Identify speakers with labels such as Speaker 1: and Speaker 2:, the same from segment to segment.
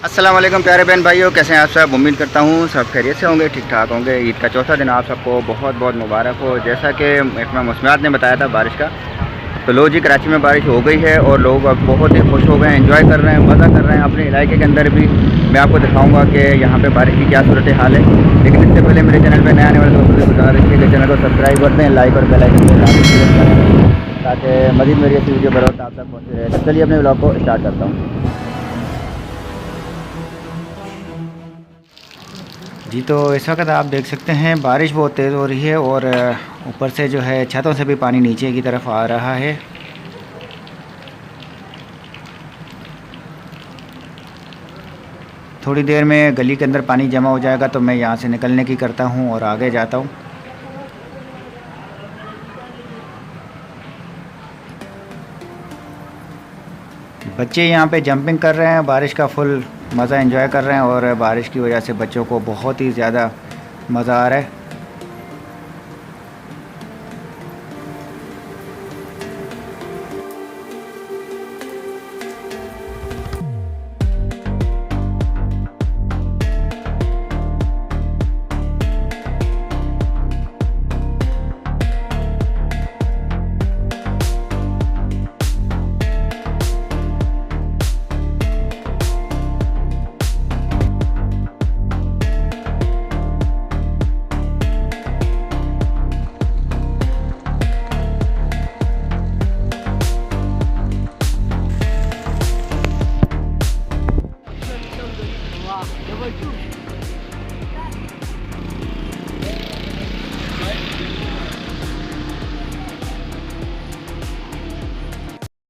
Speaker 1: अस्सलाम वालेकुम प्यारे बहन भाइयों, कैसे हैं आप सब। उम्मीद करता हूँ सब खैरियत से होंगे, ठीक ठाक होंगे। ईद का चौथा दिन आप सबको बहुत बहुत मुबारक हो। जैसा कि महकमा मौसमियात ने बताया था बारिश का, तो लो जी कराची में बारिश हो गई है और लोग अब बहुत ही खुश हो गए हैं, एंजॉय कर रहे हैं, मज़ा कर रहे हैं। अपने इलाके के अंदर भी मैं आपको दिखाऊँगा कि यहाँ पर बारिश की क्या सूरत हाल है। लेकिन इससे पहले मेरे चैनल पर नए आने वाले दोस्तों से गुजारिश है कि चैनल को सब्सक्राइब कर दें, लाइक और बेल आइकन पर ताकि मज़ीद मेरी ऐसी वीडियो बर वक्त आप तक पहुँचती रहे। तो चलिए अपने व्लॉग को स्टार्ट करता हूँ जी। तो इस वक्त आप देख सकते हैं बारिश बहुत तेज़ हो रही है और ऊपर से जो है छतों से भी पानी नीचे की तरफ आ रहा है। थोड़ी देर में गली के अंदर पानी जमा हो जाएगा तो मैं यहाँ से निकलने की करता हूँ और आगे जाता हूँ। बच्चे यहाँ पे जंपिंग कर रहे हैं, बारिश का फुल मज़ा एंजॉय कर रहे हैं और बारिश की वजह से बच्चों को बहुत ही ज़्यादा मज़ा आ रहा है।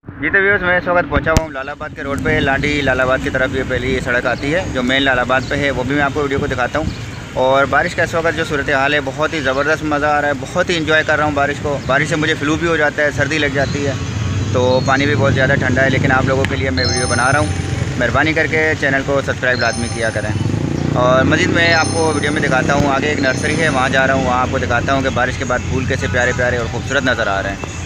Speaker 1: जी तो व्यूअर्स, मैं इस वक्त पहुंचा हुआ हूँ लालाबाद के रोड पे। लाडी लालाबाद की तरफ ये पहली सड़क आती है जो मेन लालाबाद पे है, वो भी मैं आपको वीडियो को दिखाता हूँ। और बारिश का इस वक्त जो सूरत हाल है, बहुत ही ज़बरदस्त मज़ा आ रहा है, बहुत ही इंजॉय कर रहा हूँ बारिश को। बारिश से मुझे फ्लू भी हो जाता है, सर्दी लग जाती है, तो पानी भी बहुत ज़्यादा ठंडा है। लेकिन आप लोगों के लिए मैं वीडियो बना रहा हूँ, मेहरबानी करके चैनल को सब्सक्राइब लाजमी किया करें। और मज़ीद मैं आपको वीडियो में दिखाता हूँ, आगे एक नर्सरी है, वहाँ जा रहा हूँ, वहाँ आपको दिखाता हूँ कि बारिश के बाद फूल कैसे प्यारे प्यारे और खूबसूरत नज़र आ रहे हैं।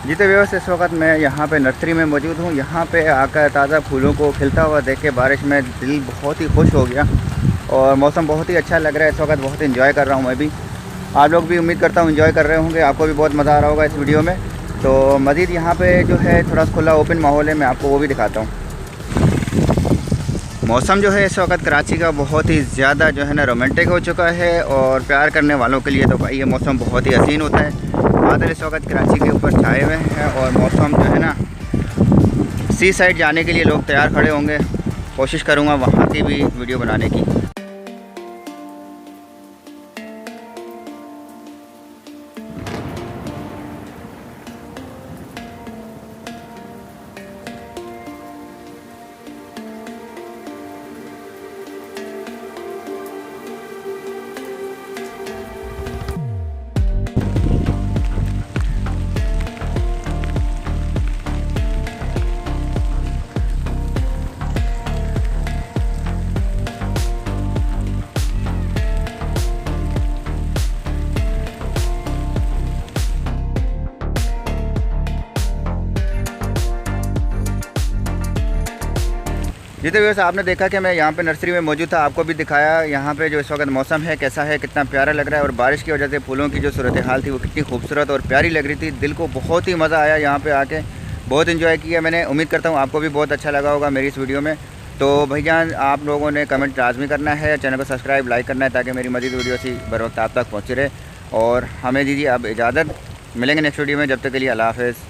Speaker 1: जी तो व्यवस्था इस वक्त मैं यहाँ पे नर्सरी में मौजूद हूँ। यहाँ पे आकर ताज़ा फूलों को खिलता हुआ देख के बारिश में दिल बहुत ही खुश हो गया और मौसम बहुत ही अच्छा लग रहा है। इस वक्त बहुत इंजॉय कर रहा हूँ मैं भी, आप लोग भी उम्मीद करता हूँ इंजॉय कर रहे होंगे, आपको भी बहुत मज़ा आ रहा होगा इस वीडियो में। तो मज़ीद यहाँ पर जो है थोड़ा खुला ओपन माहौल है, मैं आपको वो भी दिखाता हूँ। मौसम जो है इस वक्त कराची का बहुत ही ज़्यादा जो है ना रोमांटिक हो चुका है और प्यार करने वालों के लिए तो भाई ये मौसम बहुत ही हसीन होता है। बादल इस वक्त कराची के ऊपर छाए हुए हैं और मौसम जो है ना सी साइड जाने के लिए लोग तैयार खड़े होंगे। कोशिश करूँगा वहाँ की भी वीडियो बनाने की। जी तो वैसे आपने देखा कि मैं यहाँ पे नर्सरी में मौजूद था, आपको भी दिखाया यहाँ पे जो इस वक्त मौसम है कैसा है, कितना प्यारा लग रहा है। और बारिश की वजह से फूलों की जो सूरत हाल थी वो कितनी खूबसूरत और प्यारी लग रही थी, दिल को बहुत ही मज़ा आया यहाँ पे आके। बहुत इन्जॉय किया मैंने। उम्मीद करता हूँ आपको भी बहुत अच्छा लगा होगा मेरी इस वीडियो में। तो भाईजान आप लोगों ने कमेंट लाजमी करना है, चैनल को सब्सक्राइब लाइक करना है ताकि मेरी मज़ीद वीडियो सी बर वक्त आप तक पहुँची रहे। और हमें दीजिए अब इजाज़त, मिलेंगे नेक्स्ट वीडियो में, जब तक के लिए अल्लाह हाफ़िज़।